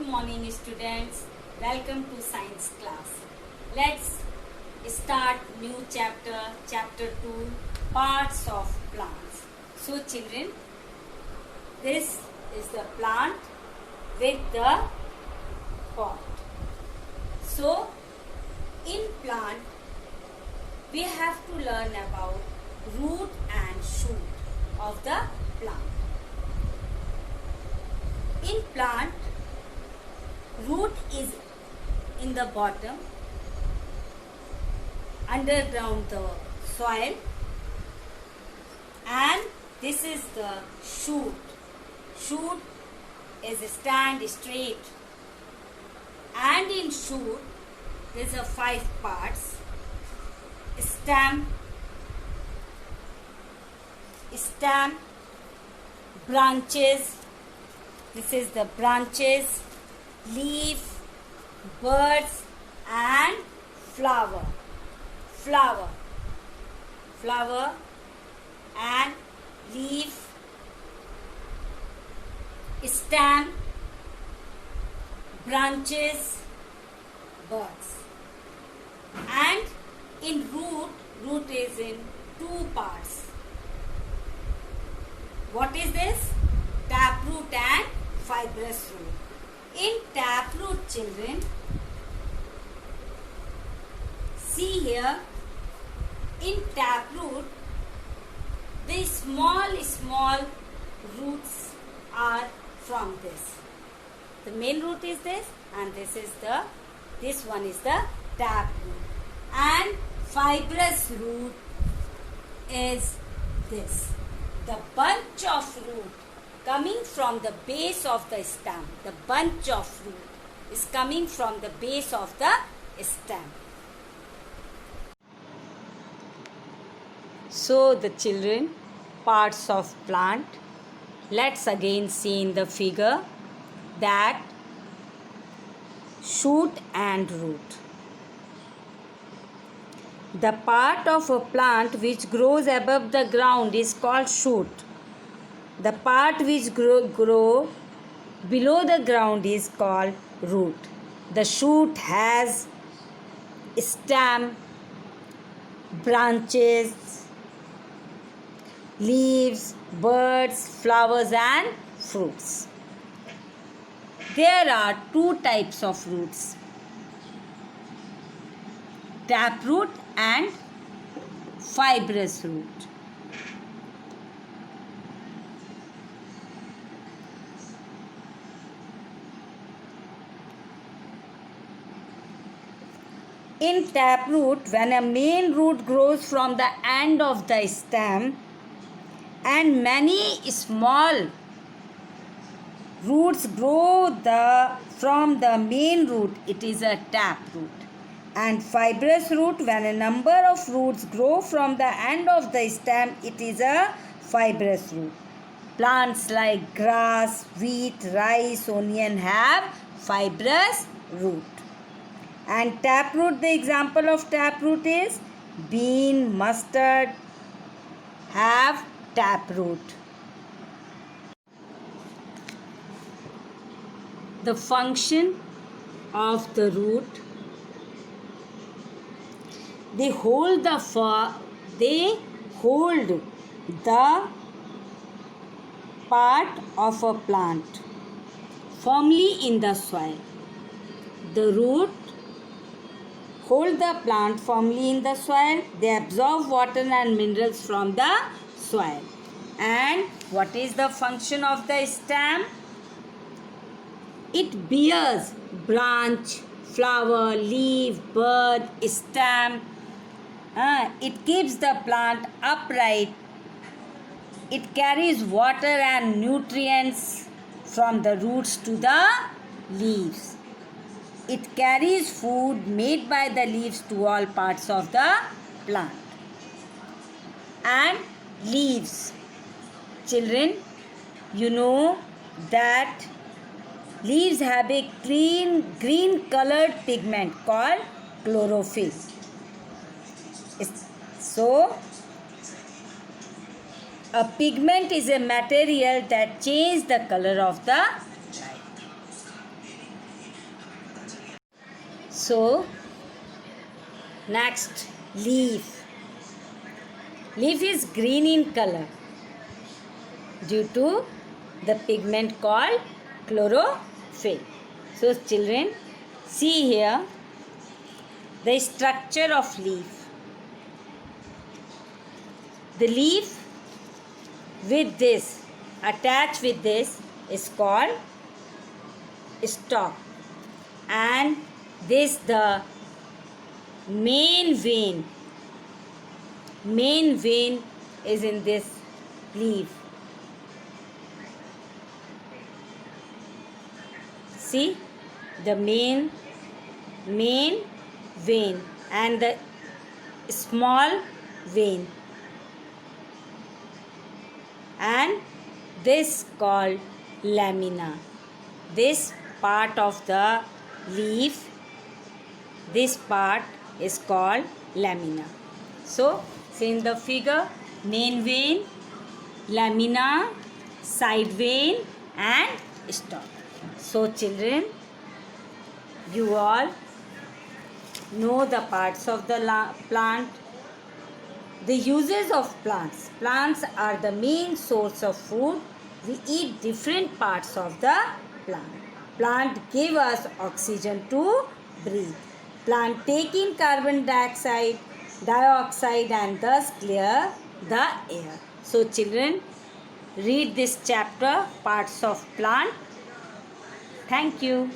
morning students. Welcome to science class. Let's start new chapter 2, parts of plants. So children, this is the plant with the pot. So in plant we have to learn about root and shoot of the plant. In plant, root is in the bottom, underground the soil, and this is the shoot. Shoot is stand straight, and in shoot there is a 5 parts: stem, branches. This is the branches, leaf, buds, and flower. Flower and leaf, stem, branches, buds. And in root is in 2 parts. What is this? Taproot and fibrous root. In taproot, children, see here, in taproot, the small roots are from this. The main root is this, and this one is the taproot. And fibrous root is this. The bunch of root coming from the base of the stem. The bunch of root is coming from the base of the stem. So the children, parts of plant. Let's again see in the figure that shoot and root. The part of a plant which grows above the ground is called shoot. The part which grow below the ground is called root. The shoot has stem, branches, leaves, buds, flowers, and fruits. There are 2 types of roots: taproot and fibrous root. In taproot, when a main root grows from the end of the stem and many small roots grow from the main root, it is a taproot. And fibrous root, when a number of roots grow from the end of the stem, it is a fibrous root. Plants like grass, wheat, rice, onion have fibrous root. And taproot, the example of taproot is bean, mustard have taproot. The function of the root: they hold the part of a plant firmly in the soil. The root hold the plant firmly in the soil. They absorb water and minerals from the soil. And what is the function of the stem? It bears branch, flower, leaf, bud, stem. It keeps the plant upright. It carries water and nutrients from the roots to the leaves. It carries food made by the leaves to all parts of the plant. And leaves. Children, you know that leaves have a green colored pigment called chlorophyll. So, a pigment is a material that changes the color of the light. So next, leaf. Leaf is green in color due to the pigment called chlorophyll. So children, see here the structure of leaf. The leaf with this, attached with this, is called stalk, and this the main vein is in this leaf. See the main vein and the small vein, and this called lamina. This part of the leaf, this part is called lamina. So see in the figure, main vein, lamina, side vein and stalk. So children, you all know the parts of the plant. The uses of plants. Plants are the main source of food. We eat different parts of the plant. Plant give us oxygen to breathe. Plant take in carbon dioxide and thus clear the air. So children, read this chapter, parts of plant. Thank you.